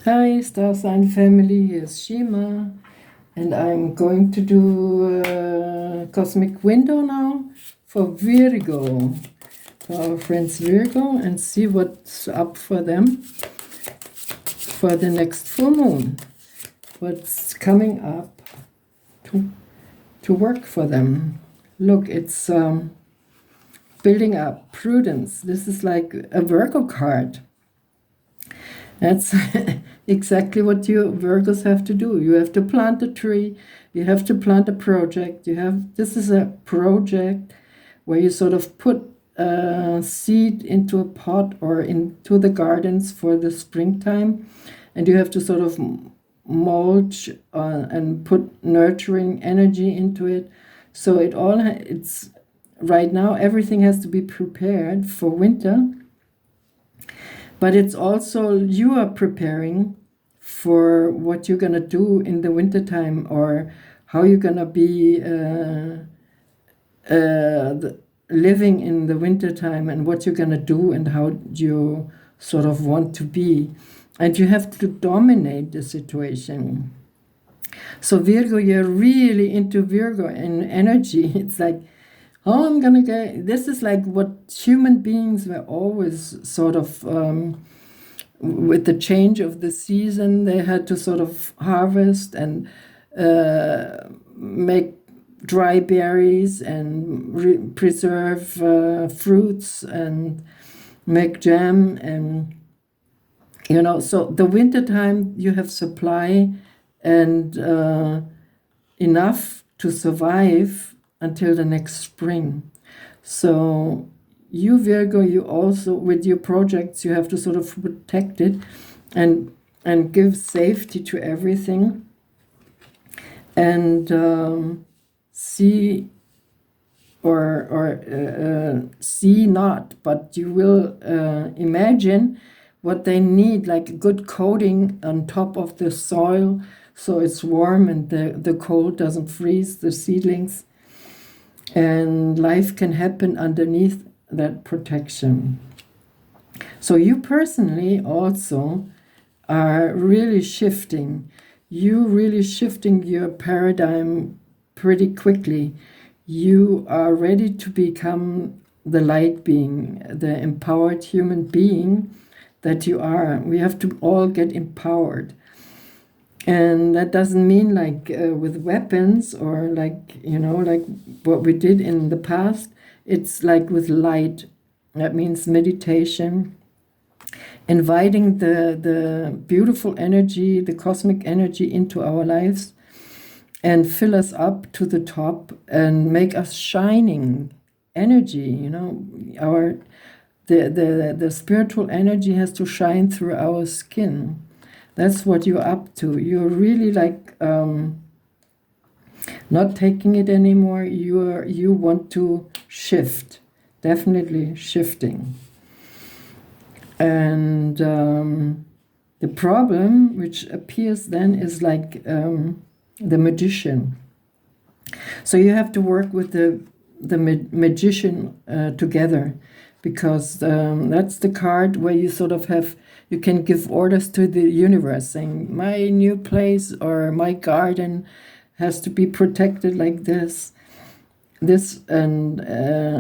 Hi, Star Sign family, here's Shima, and I'm going to do a cosmic window now for Virgo, for our friends Virgo, and see what's up for them for the next full moon, what's coming up to work for them. Look, it's building up prudence. This is like a Virgo card. That's exactly what you Virgos have to do. You have to plant a tree, you have to plant a project. This is a project where you sort of put a seed into a pot or into the gardens for the springtime, and you have to sort of mulch and put nurturing energy into it. So it's right now everything has to be prepared for winter. But it's also you are preparing for what you're going to do in the wintertime, or how you're going to be living in the wintertime, and what you're going to do and how you sort of want to be. And you have to dominate the situation. So Virgo, you're really into Virgo and energy. It's like, oh, I'm gonna get. This is like what human beings were always sort of. With the change of the season, they had to sort of harvest and make dry berries and preserve fruits and make jam, and so the winter time you have supply and enough to survive until the next spring. So you Virgo, you also with your projects, you have to sort of protect it and give safety to everything, and see or see not, but you will imagine what they need, like good coating on top of the soil, so it's warm and the cold doesn't freeze the seedlings, and life can happen underneath that protection. So you personally also are really shifting. You really shifting your paradigm pretty quickly. You are ready to become the light being, the empowered human being that you are. We have to all get empowered. And that doesn't mean like with weapons or like what we did in the past. It's like with light. That means meditation, inviting the beautiful energy, the cosmic energy into our lives, and fill us up to the top and make us shining energy. The spiritual energy has to shine through our skin. That's what you're up to. You're really like not taking it anymore. You want to shift, definitely shifting. And the problem which appears then is like the magician. So you have to work with the magician together, because that's the card where you sort of you can give orders to the universe, saying my new place or my garden has to be protected like this, and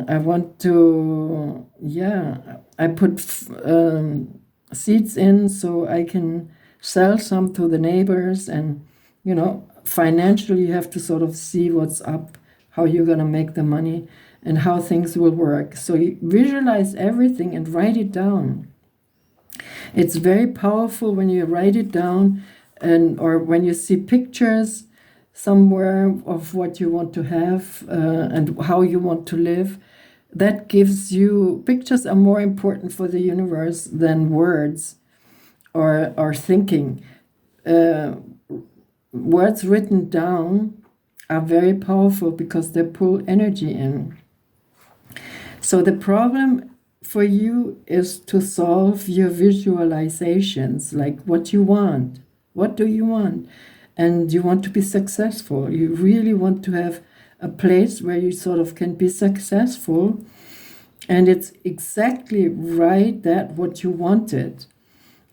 I want to, I put seeds in so I can sell some to the neighbors, and financially you have to sort of see what's up, how you're going to make the money, and how things will work. So you visualize everything and write it down. It's very powerful when you write it down, or when you see pictures somewhere of what you want to have and how you want to live. That gives you, pictures are more important for the universe than words or thinking. Words written down are very powerful because they pull energy in. So the problem for you is to solve your visualizations, like what you want. What do you want? And you want to be successful. You really want to have a place where you sort of can be successful. And it's exactly right that what you wanted.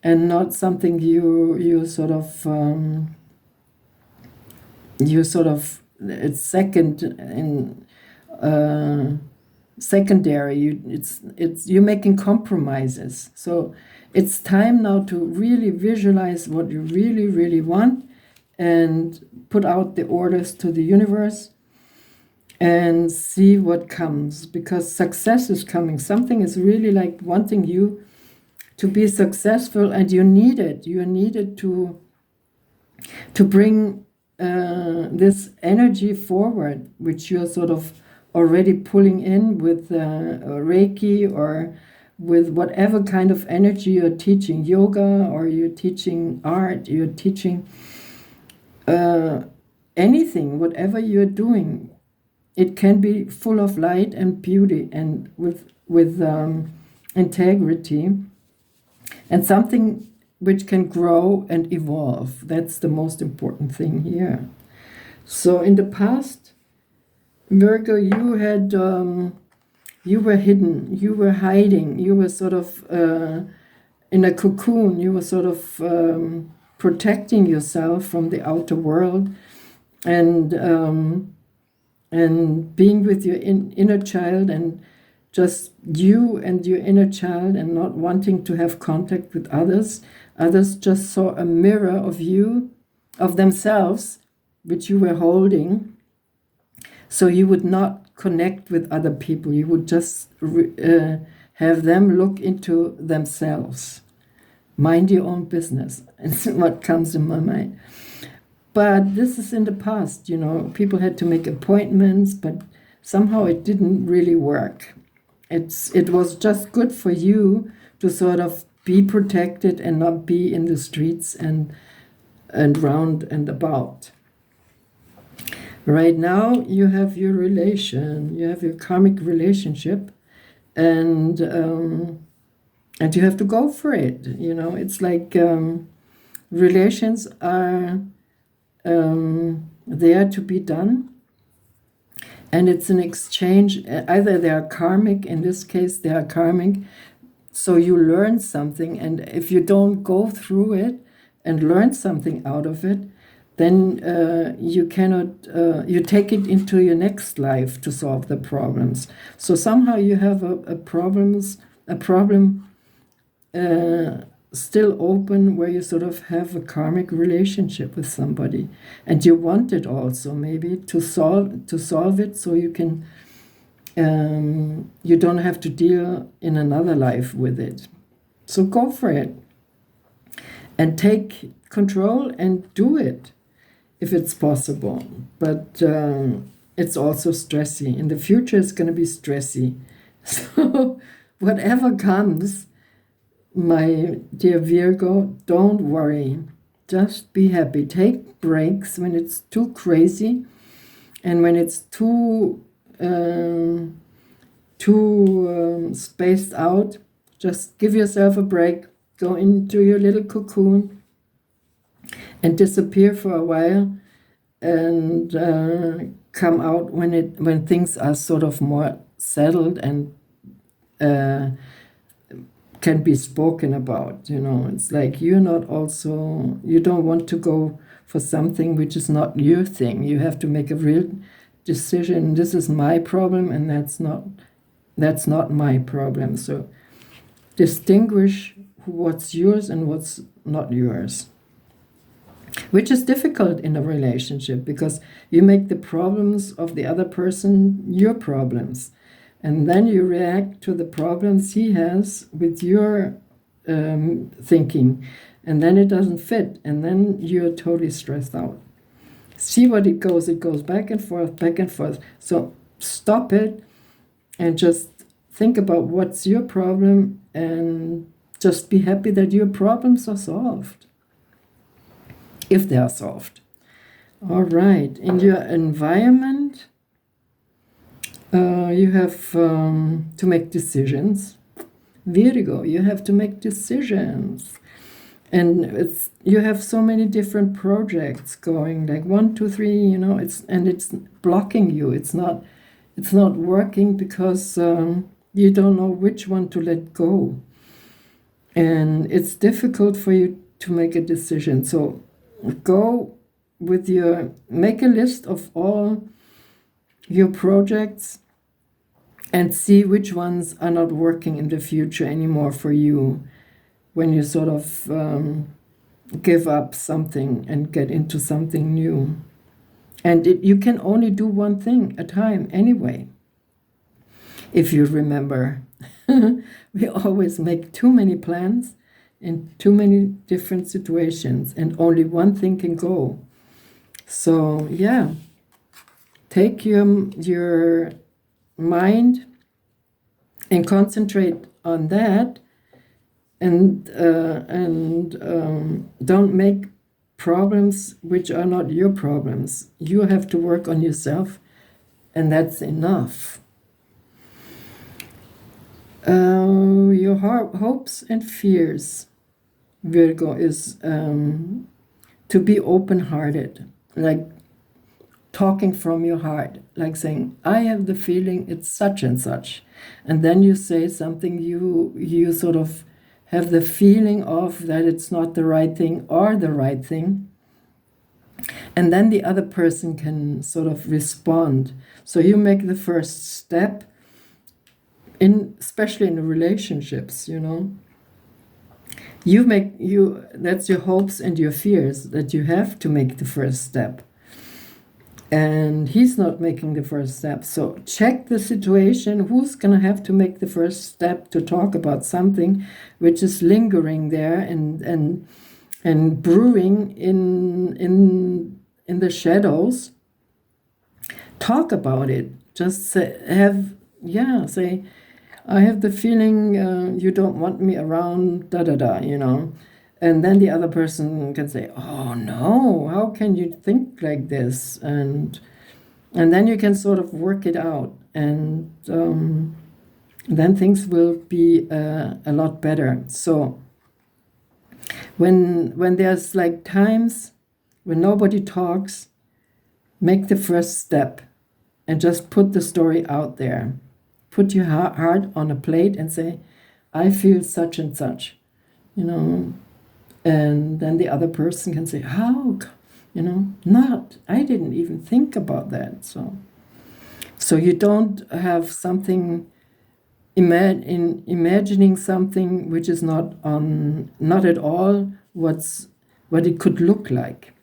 and not something you sort of it's secondary. You're making compromises. So it's time now to really visualize what you really want and put out the orders to the universe and see what comes, because success is coming. Something is really like wanting you to be successful, and you need it. You need it to bring this energy forward, which you're sort of already pulling in with Reiki, or with whatever kind of energy you're teaching, yoga, or you're teaching art, you're teaching anything, whatever you're doing. It can be full of light and beauty and with integrity, and something which can grow and evolve. That's the most important thing here. So in the past, Virgo, you had you were hidden, you were hiding, you were sort of in a cocoon, you were sort of protecting yourself from the outer world, and being with your inner child, and just you and your inner child, and not wanting to have contact with others. Others just saw a mirror of you, of themselves, which you were holding. So you would not connect with other people. You would just have them look into themselves. Mind your own business. It's what comes in my mind. But this is in the past, people had to make appointments, but somehow it didn't really work. It was just good for you to sort of be protected and not be in the streets and round and about. Right now, you have your relation, you have your karmic relationship, and you have to go for it. It's like relations are there to be done, and it's an exchange. Either they are karmic, in this case they are karmic, so you learn something, and if you don't go through it and learn something out of it, then you cannot, you take it into your next life to solve the problems. So somehow you have a problem still open, where you sort of have a karmic relationship with somebody, and you want it also maybe to solve it, so you can you don't have to deal in another life with it. So go for it and take control and do it if it's possible. But it's also stressy. In the future, it's going to be stressy. So whatever comes, my dear Virgo, don't worry. Just be happy. Take breaks when it's too crazy, and when it's too spaced out. Just give yourself a break. Go into your little cocoon and disappear for a while, and come out when things are sort of more settled and can be spoken about. It's like you don't want to go for something which is not your thing. You have to make a real decision. This is my problem, and that's not my problem. So distinguish what's yours and what's not yours, which is difficult in a relationship, because you make the problems of the other person your problems, and then you react to the problems he has with your thinking, and then it doesn't fit, and then you're totally stressed out. See what it goes back and forth. So stop it and just think about what's your problem, and just be happy that your problems are solved, if they are solved. All right, in your environment, you have to make decisions. Virgo, you have to make decisions. And you have so many different projects going, like 1, 2, 3, it's blocking you. It's not working because you don't know which one to let go. and it's difficult for you to make a decision. So go with make a list of all your projects and see which ones are not working in the future anymore for you when you sort of give up something and get into something new. And you can only do one thing at a time anyway. If you remember, we always make too many plans in too many different situations, and only one thing can go. So yeah, take your mind and concentrate on that, and don't make problems which are not your problems. You have to work on yourself, and that's enough. Your hopes and fears, Virgo, is to be open-hearted, like talking from your heart, like saying, I have the feeling it's such and such. And then you say something you sort of have the feeling of that it's not the right thing or the right thing. And then the other person can sort of respond. So you make the first step, especially in relationships, that's your hopes and your fears, that you have to make the first step. And he's not making the first step. So check the situation. Who's going to have to make the first step to talk about something which is lingering there and brewing in the shadows? Talk about it. Just say, I have the feeling you don't want me around, And then the other person can say, oh no, how can you think like this? And then you can sort of work it out. And then things will be a lot better. So when there's like times when nobody talks, make the first step and just put the story out there. Put your heart on a plate and say, I feel such and such, And then the other person can say, how, I didn't even think about that. So you don't have something, imagining something which is not at all what it could look like.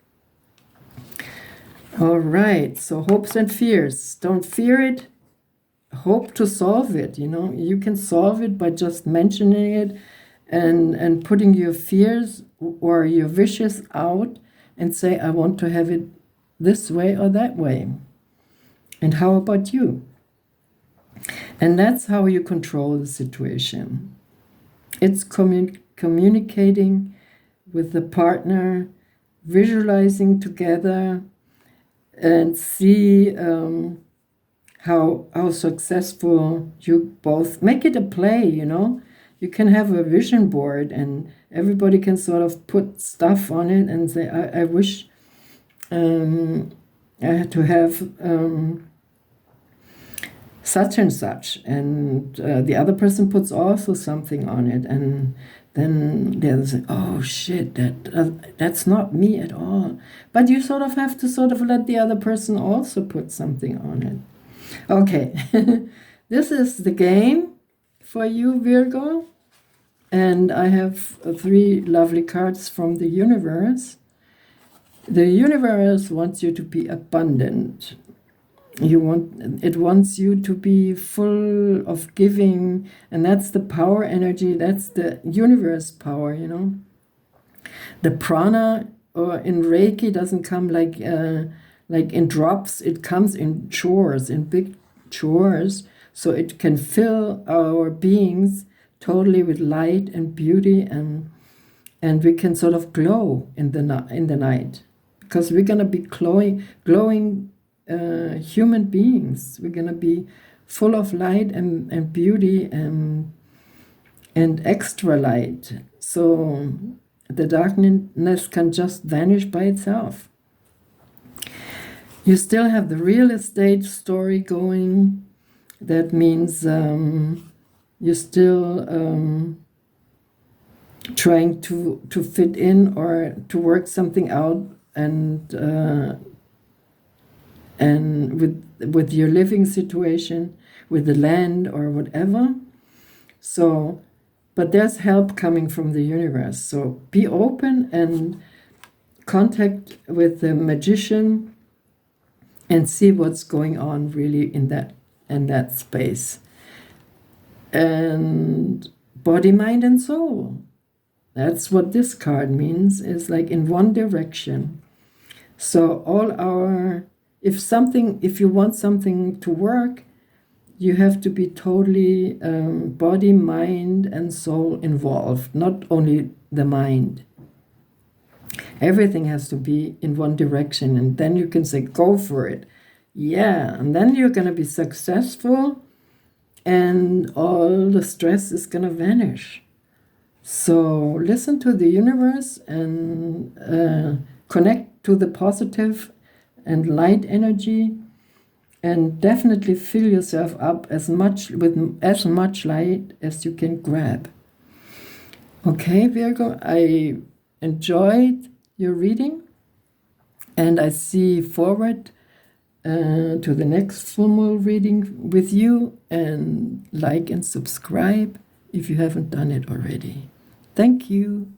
All right, so hopes and fears. Don't fear it. Hope to solve it. You can solve it by just mentioning it and putting your fears or your wishes out and say, I want to have it this way or that way. And how about you? And that's how you control the situation. It's communicating with the partner, visualizing together, and see how successful you both make it a play. You can have a vision board and everybody can sort of put stuff on it and say, I wish I had to have such and such, and the other person puts also something on it, and then they'll say, oh shit, that's not me at all. But you sort of have to sort of let the other person also put something on it. Okay, this is the game for you, Virgo. And I have 3 lovely cards from the universe. The universe wants you to be abundant. It wants you to be full of giving, and that's the power energy. That's the universe power, The prana or in Reiki doesn't come like in drops. It comes in chores, in big chores, so it can fill our beings totally with light and beauty, and we can sort of glow in the night, because we're gonna be glowing human beings. We're gonna be full of light and beauty and extra light. So the darkness can just vanish by itself. You still have the real estate story going. That means you still trying to fit in or to work something out, and with your living situation, with the land or whatever. So, but there's help coming from the universe. So be open and contact with the magician and see what's going on really in that space. And body, mind, and soul. That's what this card means, is like in one direction. So if you want something to work, you have to be totally body, mind, and soul involved, not only the mind. Everything has to be in one direction, and then you can say, go for it. Yeah, and then you're going to be successful, and all the stress is going to vanish. So listen to the universe and connect to the positive and light energy, and definitely fill yourself up with as much light as you can grab. Okay, Virgo, I enjoyed your reading, and I see forward to the next full moon reading with you, and like and subscribe if you haven't done it already. Thank you.